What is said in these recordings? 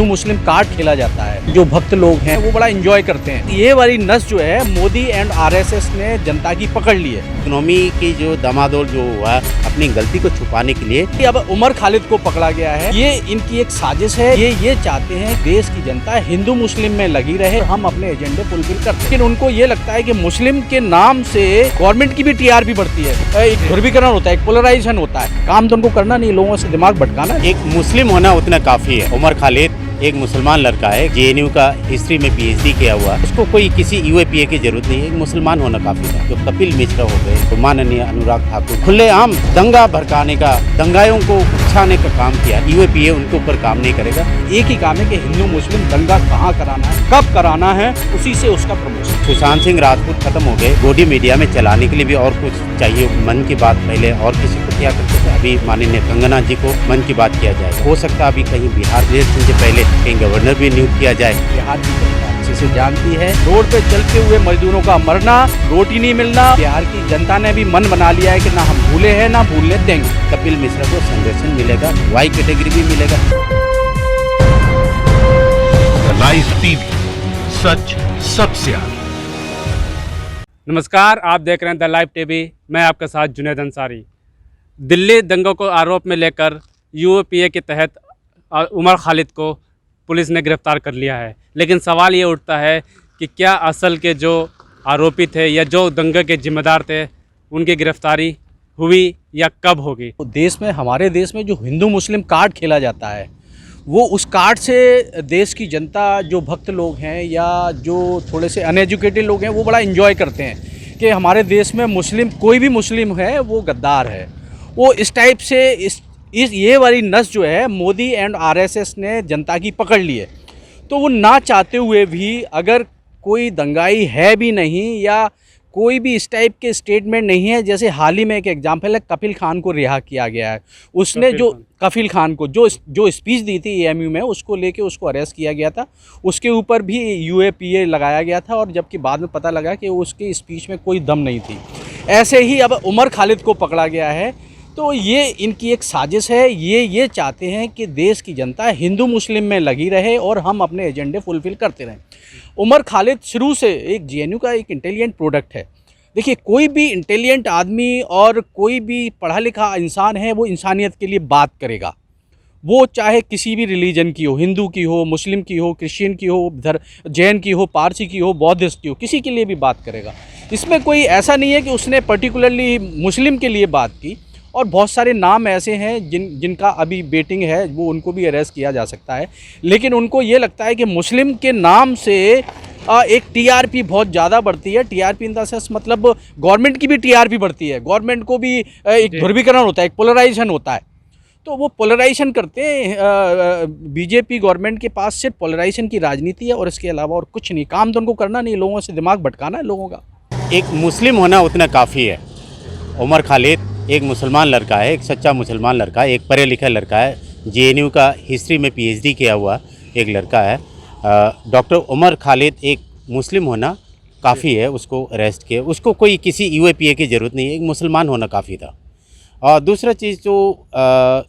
हिंदू मुस्लिम card खेला जाता है। जो भक्त लोग हैं वो बड़ा एंजॉय करते हैं। ये वाली नस जो है मोदी एंड आरएसएस ने जनता की पकड़ ली है। इकोनॉमी की जो दमादोल जो हुआ अपनी गलती को छुपाने के लिए अब उमर खालिद को पकड़ा गया है। ये इनकी एक साजिश है। ये चाहते हैं देश की जनता हिंदू मुस्लिम में लगी रहे, हम अपने एजेंडे फुलफिल करते हैं। लेकिन उनको ये लगता है कि मुस्लिम के नाम से गवर्नमेंट की भी टीआरपी बढ़ती है, एक ध्रुवीकरण होता है, एक पोलराइजेशन होता है। काम तो उनको करना नहीं, लोगों से दिमाग भटकाना। एक मुस्लिम होना उतना काफी है। उमर खालिद एक मुसलमान लड़का है, जेएनयू का हिस्ट्री में पीएचडी किया हुआ, उसको कोई किसी यूएपीए की जरूरत नहीं है। एक मुसलमान होना काफी है। जो कपिल मिश्रा हो गए, तो माननीय अनुराग ठाकुर खुलेआम दंगा भड़काने का, दंगाइयों को उकसाने का काम किया। यूएपीए उनके ऊपर काम नहीं करेगा। एक ही काम है कि हिंदू मुस्लिम दंगा कहाँ कराना है, कब कराना है, उसी से उसका प्रमोशन। सुशांत सिंह राजपूत खत्म हो गए, गोदी मीडिया में चलाने के लिए भी और कुछ चाहिए। मन की बात पहले और किसी को किया करते थे, अभी माननीय कंगना जी को मन की बात किया जाए। हो सकता है अभी कहीं बिहार इलेक्शन से पहले कहीं गवर्नर भी नियुक्त किया जाए। बिहार की जनता अच्छे से जानती है, रोड पे चलते हुए मजदूरों का मरना, रोटी नहीं मिलना। बिहार की जनता ने भी मन बना लिया है कि ना हम भूले हैं ना भूलने देंगे। कपिल मिश्रा को संरक्षण मिलेगा, वाई कैटेगरी भी मिलेगा। लाइव टीवी, सच सबसे आगे। नमस्कार, आप देख रहे हैं द लाइव टीवी। मैं आपके साथ जुनैद अंसारी। दिल्ली दंगों को आरोप में लेकर यूएपीए के तहत उमर खालिद को पुलिस ने गिरफ्तार कर लिया है। लेकिन सवाल ये उठता है कि क्या असल के जो आरोपी थे या जो दंगे के जिम्मेदार थे उनकी गिरफ्तारी हुई या कब होगी। देश में, हमारे देश में जो हिंदू मुस्लिम कार्ड खेला जाता है, वो उस कार्ड से देश की जनता, जो भक्त लोग हैं या जो थोड़े से अनएजुकेटेड लोग हैं, वो बड़ा एंजॉय करते हैं कि हमारे देश में मुस्लिम, कोई भी मुस्लिम है वो गद्दार है। वो इस टाइप से ये वाली नस जो है मोदी एंड आरएसएस ने जनता की पकड़ ली है। तो वो ना चाहते हुए भी, अगर कोई दंगाई है भी नहीं या कोई भी इस टाइप के स्टेटमेंट नहीं है, जैसे हाल ही में एक एग्जाम्पल है, कपिल खान को रिहा किया गया है। उसने जो कपिल खान को जो स्पीच दी थी एएमयू में, उसको लेके उसको अरेस्ट किया गया था। उसके ऊपर भी यूएपीए लगाया गया था, और जबकि बाद में पता लगा कि उसकी स्पीच में कोई दम नहीं थी। ऐसे ही अब उमर खालिद को पकड़ा गया है। तो ये इनकी एक साजिश है। ये चाहते हैं कि देश की जनता हिंदू मुस्लिम में लगी रहे और हम अपने एजेंडे फुलफिल करते रहें। उमर खालिद शुरू से एक जेएनयू का एक इंटेलिजेंट प्रोडक्ट है। देखिए, कोई भी इंटेलिजेंट आदमी और कोई भी पढ़ा लिखा इंसान है, वो इंसानियत के लिए बात करेगा। वो चाहे किसी भी रिलीजन की हो, हिंदू की हो, मुस्लिम की हो, क्रिश्चियन की हो, जैन की हो, पारसी की हो, बौद्धिस्ट की हो, किसी के लिए भी बात करेगा। इसमें कोई ऐसा नहीं है कि उसने पर्टिकुलरली मुस्लिम के लिए बात की। और बहुत सारे नाम ऐसे हैं जिनका अभी वेटिंग है, वो उनको भी अरेस्ट किया जा सकता है। लेकिन उनको ये लगता है कि मुस्लिम के नाम से एक टीआरपी बहुत ज़्यादा बढ़ती है। टीआरपी इन द सेंस मतलब गवर्नमेंट की भी टीआरपी बढ़ती है, गवर्नमेंट को भी एक ध्रुवीकरण होता है, एक पोलराइजेशन होता है। तो वो पोलराइजेशन करते हैं। बीजेपी गवर्नमेंट के पास सिर्फ पोलराइजेशन की राजनीति है और इसके अलावा और कुछ नहीं। काम तो उनको करना नहीं, लोगों से दिमाग भटकाना है लोगों का। एक मुस्लिम होना उतना काफ़ी है। उमर खालिद एक मुसलमान लड़का है, एक सच्चा मुसलमान लड़का है, एक पढ़े लिखा लड़का है, जेएनयू का हिस्ट्री में पीएचडी किया हुआ एक लड़का है। डॉक्टर उमर खालिद एक मुस्लिम होना काफ़ी है। उसको अरेस्ट किया, उसको कोई किसी यूएपीए की ज़रूरत नहीं है। एक मुसलमान होना काफ़ी था। और दूसरा चीज़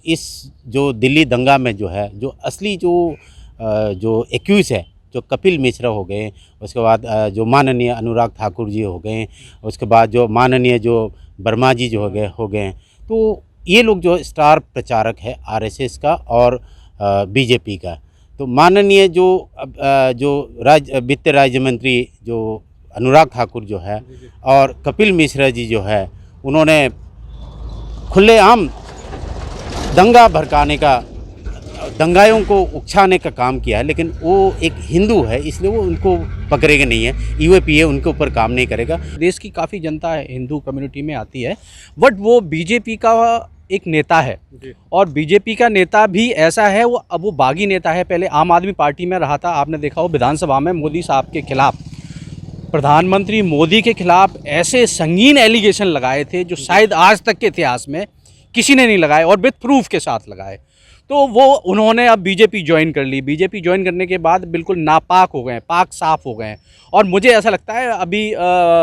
इस जो दिल्ली दंगा में जो है, जो असली जो एक्यूज़ है, जो कपिल मिश्रा हो गए, उसके बाद जो माननीय अनुराग ठाकुर जी हो गए, उसके बाद जो माननीय जो वर्मा जी जो हो गए, तो ये लोग जो स्टार प्रचारक है आरएसएस का और बीजेपी का। तो माननीय जो वित्त राज्य मंत्री जो अनुराग ठाकुर जो है और कपिल मिश्रा जी जो है, उन्होंने खुलेआम दंगा भड़काने का, दंगाइयों को उकसाने का काम किया है। लेकिन वो एक हिंदू है, इसलिए वो उनको पकड़ेगा नहीं है। यूएपीए उनके ऊपर काम नहीं करेगा। देश की काफ़ी जनता है हिंदू कम्युनिटी में आती है, बट वो बीजेपी का एक नेता है। और बीजेपी का नेता भी ऐसा है, वो बागी नेता है। पहले आम आदमी पार्टी में रहा था, आपने देखा हो विधानसभा में मोदी साहब के खिलाफ, प्रधानमंत्री मोदी के खिलाफ ऐसे संगीन एलिगेशन लगाए थे जो शायद आज तक के इतिहास में किसी ने नहीं लगाए, और विद प्रूफ के साथ लगाए। तो वो उन्होंने अब बीजेपी ज्वाइन कर ली। बीजेपी ज्वाइन करने के बाद बिल्कुल नापाक हो गए हैं, पाक साफ़ हो गए हैं। और मुझे ऐसा लगता है अभी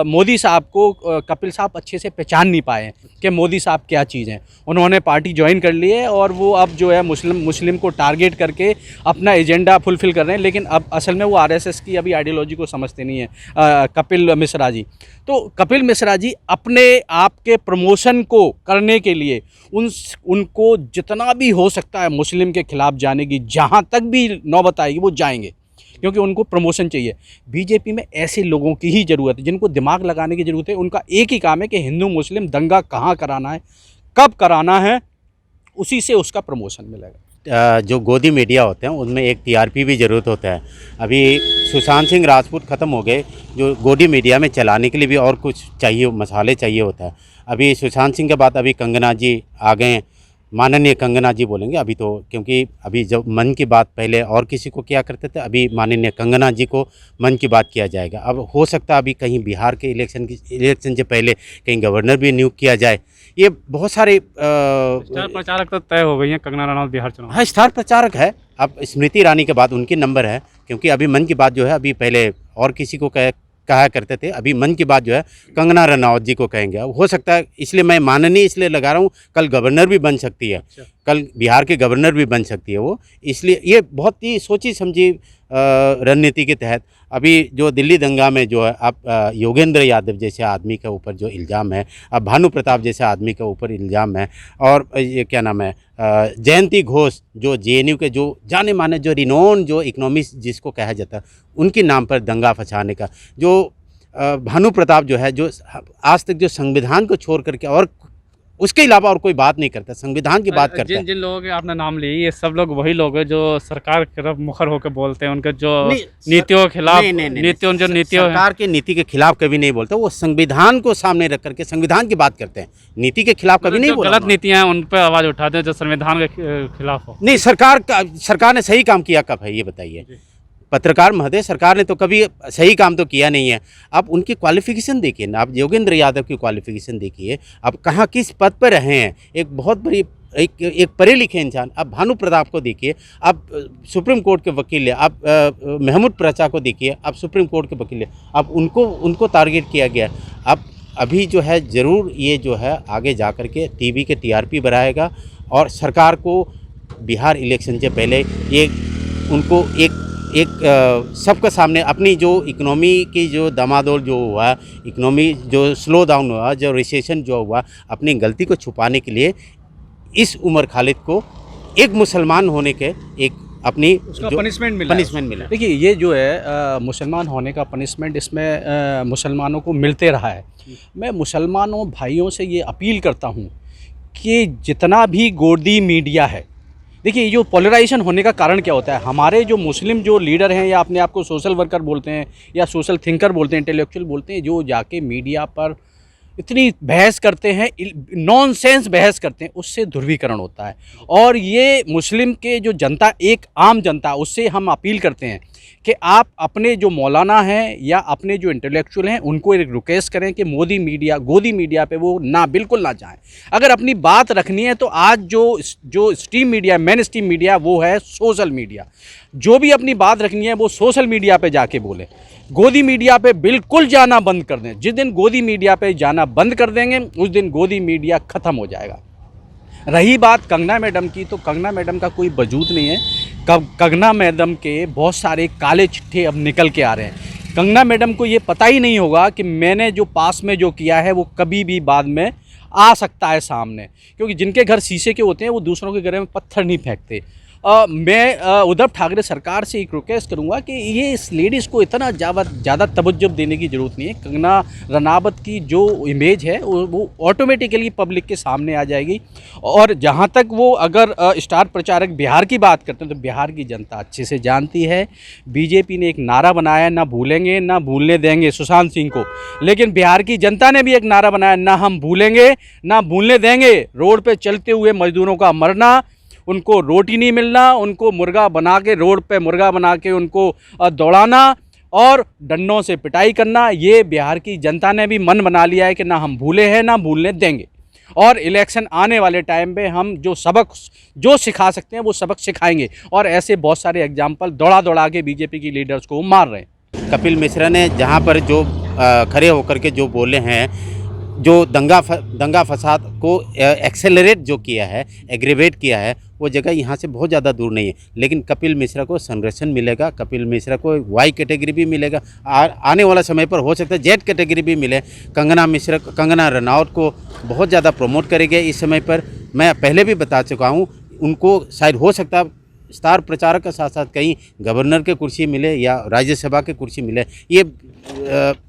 मोदी साहब को कपिल साहब अच्छे से पहचान नहीं पाए कि मोदी साहब क्या चीज़ हैं। उन्होंने पार्टी ज्वाइन कर ली है और वो अब जो है मुस्लिम को टारगेट करके अपना एजेंडा फुलफ़िल कर रहे हैं। लेकिन अब असल में वो आरएसएस की अभी आइडियोलॉजी को समझते नहीं है कपिल मिश्रा जी। तो कपिल मिश्रा जी अपने आप के प्रमोशन को करने के लिए उनको जितना भी हो सकता है मुस्लिम के खिलाफ जाने की, जहाँ तक भी नौबत आएगी वो जाएंगे, क्योंकि उनको प्रमोशन चाहिए। बीजेपी में ऐसे लोगों की ही ज़रूरत है जिनको दिमाग लगाने की ज़रूरत है। उनका एक ही काम है कि हिंदू मुस्लिम दंगा कहाँ कराना है, कब कराना है, उसी से उसका प्रमोशन मिलेगा। जो गोदी मीडिया होते हैं उनमें एक टीआरपी भी ज़रूरत होता है। अभी सुशांत सिंह राजपूत ख़त्म हो गए, जो गोदी मीडिया में चलाने के लिए भी और कुछ चाहिए, मसाले चाहिए होता है। अभी सुशांत सिंह के बाद अभी कंगना जी आ गए, माननीय कंगना जी बोलेंगे अभी तो, क्योंकि अभी जब मन की बात पहले और किसी को किया करते थे, अभी माननीय कंगना जी को मन की बात किया जाएगा। अब हो सकता है अभी कहीं बिहार के इलेक्शन से पहले कहीं गवर्नर भी नियुक्त किया जाए। ये बहुत सारे स्टार प्रचारक तो तय हो गई हैं कंगना रनौत बिहार चुनाव। हाँ, स्टार प्रचारक है। अब स्मृति ईरानी के बाद उनकी नंबर है, क्योंकि अभी मन की बात जो है अभी पहले और किसी को कहा करते थे, अभी मन की बात जो है कंगना रनौत जी को कहेंगे। अब हो सकता है, इसलिए मैं माननीय इसलिए लगा रहा हूँ, कल गवर्नर भी बन सकती है। कल बिहार के गवर्नर भी बन सकती है वो, इसलिए ये बहुत ही सोची समझी रणनीति के तहत अभी जो दिल्ली दंगा में जो है अब योगेंद्र यादव जैसे आदमी के ऊपर जो इल्ज़ाम है, अब भानु प्रताप जैसे आदमी के ऊपर इल्ज़ाम है, और ये क्या नाम है जयंती घोष जो जेएनयू के जो जाने माने जो रिनोन जो इकोनॉमिस्ट जिसको कहा जाता है, उनके नाम पर दंगा फसाने का जो भानु प्रताप जो है, जो आज तक जो संविधान को छोड़ करके और उसके अलावा और कोई बात नहीं करता, संविधान की बात करता है। जिन लोगों के आपने नाम लिए, ये सब लोग वही लोग हैं जो सरकार की तरफ मुखर होकर बोलते हैं, उनके जो नीतियों के खिलाफ, नीतियों सरकार की नीति के खिलाफ कभी नहीं बोलते। वो संविधान को सामने रख करके संविधान की बात करते हैं, नीति के खिलाफ कभी नहीं बोलते। गलत नीतियां हैं उन पर आवाज़ उठाते हैं जो संविधान के खिलाफ हो। नहीं, सरकार ने सही काम किया कब है ये बताइए पत्रकार महोदय। सरकार ने तो कभी सही काम तो किया नहीं है। आप उनकी क्वालिफिकेशन देखिए ना, आप योगेंद्र यादव की क्वालिफिकेशन देखिए, आप कहाँ किस पद पर रहे हैं, एक बहुत बड़ी एक पढ़े लिखे इंसान। आप भानु प्रताप को देखिए, आप सुप्रीम कोर्ट के वकील है, आप महमूद प्रचा को देखिए, आप सुप्रीम कोर्ट के वकील है, आप उनको टारगेट किया गया। अब अभी जो है ज़रूर ये जो है आगे जा कर के टीवी के टीआरपी बढ़ाएगा, और सरकार को बिहार इलेक्शन से पहले ये उनको एक सबके सामने अपनी जो इकोनॉमी की जो दमादोल जो हुआ, इकोनॉमी जो स्लो डाउन हुआ, जो रिसेशन जो हुआ, अपनी गलती को छुपाने के लिए इस उमर खालिद को एक मुसलमान होने के एक अपनी उसका जो पनिशमेंट मिला। देखिए, ये जो है मुसलमान होने का पनिशमेंट, इसमें मुसलमानों को मिलते रहा है। मैं मुसलमानों भाइयों से ये अपील करता हूँ कि जितना भी गोदी मीडिया है, देखिए ये जो पोलराइजेशन होने का कारण क्या होता है, हमारे जो मुस्लिम जो लीडर हैं या अपने आप को सोशल वर्कर बोलते हैं या सोशल थिंकर बोलते हैं, इंटेलेक्चुअल बोलते हैं, जो जाके मीडिया पर इतनी बहस करते हैं, नॉनसेंस बहस करते हैं, उससे ध्रुवीकरण होता है। और ये मुस्लिम के जो जनता, एक आम जनता, उससे हम अपील करते हैं कि आप अपने जो मौलाना हैं या अपने जो इंटेलेक्चुअल हैं उनको एक रिक्वेस्ट करें कि गोदी मीडिया पे वो बिल्कुल ना जाएं। अगर अपनी बात रखनी है तो आज जो stream media, main stream media, वो है सोशल मीडिया। जो भी अपनी बात रखनी है वो सोशल मीडिया पे जाके बोले, गोदी मीडिया पे बिल्कुल जाना बंद कर दें। जिस दिन गोदी मीडिया पे जाना बंद कर देंगे उस दिन गोदी मीडिया ख़त्म हो जाएगा। रही बात कंगना मैडम की, तो कंगना मैडम का कोई वजूद नहीं है। कंगना मैडम के बहुत सारे काले चिट्ठे अब निकल के आ रहे हैं। कंगना मैडम को ये पता ही नहीं होगा कि मैंने जो पास में जो किया है वो कभी भी बाद में आ सकता है सामने, क्योंकि जिनके घर शीशे के होते हैं वो दूसरों के घर में पत्थर नहीं फेंकते। मैं उद्धव ठाकरे सरकार से एक रिक्वेस्ट करूंगा कि ये इस लेडीज़ को इतना ज़्यादा तवज्जो देने की ज़रूरत नहीं है। कंगना रनावत की जो इमेज है वो ऑटोमेटिकली पब्लिक के सामने आ जाएगी। और जहां तक वो अगर स्टार प्रचारक बिहार की बात करते हैं तो बिहार की जनता अच्छे से जानती है। बीजेपी ने एक नारा बनाया, ना भूलेंगे ना भूलने देंगे सुशांत सिंह को, लेकिन बिहार की जनता ने भी एक नारा बनाया, ना हम भूलेंगे ना भूलने देंगे। रोड पे चलते हुए मजदूरों का मरना, उनको रोटी नहीं मिलना, उनको मुर्गा बना के रोड पे मुर्गा बना के उनको दौड़ाना और डंडों से पिटाई करना, ये बिहार की जनता ने भी मन बना लिया है कि ना हम भूले हैं ना भूलने देंगे। और इलेक्शन आने वाले टाइम पे हम जो सिखा सकते हैं वो सबक सिखाएंगे। और ऐसे बहुत सारे एग्जाम्पल दौड़ा के बीजेपी की लीडर्स को मार रहे हैं। कपिल मिश्रा ने जहाँ पर जो खड़े होकर के जो बोले हैं, जो दंगा फसाद को एक्सेलरेट जो किया है, एग्रीवेट किया है, वो जगह यहाँ से बहुत ज़्यादा दूर नहीं है। लेकिन कपिल मिश्रा को संरक्षण मिलेगा, कपिल मिश्रा को वाई कैटेगरी भी मिलेगा, आने वाला समय पर हो सकता है जेड कैटेगरी भी मिले। कंगना रनौत को बहुत ज़्यादा प्रमोट करेंगे इस समय पर। मैं पहले भी बता चुका हूँ, उनको शायद हो सकता है स्टार प्रचारक के साथ साथ कहीं गवर्नर के कुर्सी मिले या राज्यसभा के कुर्सी मिले। ये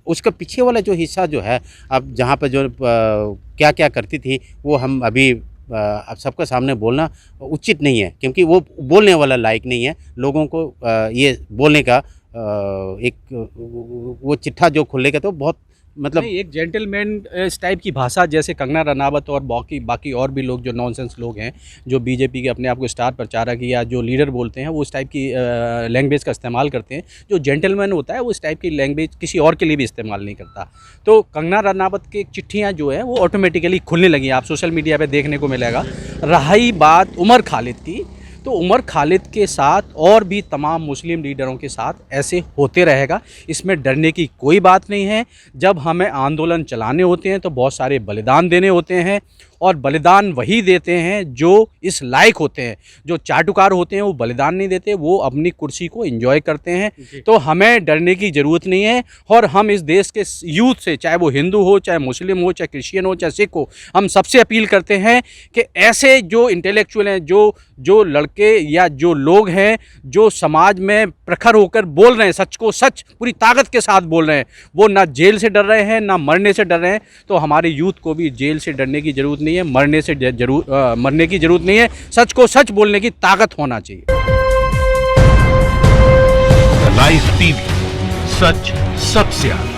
उसका पीछे वाला जो हिस्सा जो है, अब जहाँ पर जो क्या क्या करती थी वो हम अभी अब सबके सामने बोलना उचित नहीं है, क्योंकि वो बोलने वाला लायक नहीं है। लोगों को ये बोलने का एक वो चिट्ठा जो खुलेगा तो बहुत मतलब एक जेंटलमैन इस टाइप की भाषा, जैसे कंगना रनावत और बाकी और भी लोग जो नॉनसेंस लोग हैं, जो बीजेपी के अपने आप को स्टार प्रचारक या जो लीडर बोलते हैं, वो इस टाइप की लैंग्वेज का इस्तेमाल करते हैं। जो जेंटलमैन होता है वो इस टाइप की लैंग्वेज किसी और के लिए भी इस्तेमाल नहीं करता। तो कंगना रनावत की चिट्ठियाँ जो है वो ऑटोमेटिकली खुलने लगी, आप सोशल मीडिया पर देखने को मिलेगा। रही बात उमर खालिद की, तो उमर खालिद के साथ और भी तमाम मुस्लिम लीडरों के साथ ऐसे होते रहेगा, इसमें डरने की कोई बात नहीं है। जब हमें आंदोलन चलाने होते हैं तो बहुत सारे बलिदान देने होते हैं, और बलिदान वही देते हैं जो इस लायक होते हैं। जो चाटुकार होते हैं वो बलिदान नहीं देते, वो अपनी कुर्सी को एंजॉय करते हैं। तो हमें डरने की ज़रूरत नहीं है। और हम इस देश के यूथ से, चाहे वो हिंदू हो, चाहे मुस्लिम हो, चाहे क्रिश्चियन हो, चाहे सिख हो, हम सबसे अपील करते हैं कि ऐसे जो इंटेलेक्चुअल हैं, जो लड़के या जो लोग हैं जो समाज में प्रखर होकर बोल रहे हैं, सच को सच पूरी ताकत के साथ बोल रहे हैं, वो ना जेल से डर रहे हैं ना मरने से डर रहे हैं। तो हमारे यूथ को भी जेल से डरने की ज़रूरत नहीं है, मरने की ज़रूरत नहीं है। सच को सच बोलने की ताकत होना चाहिए। लाइव टीवी, सच सबसे आगे।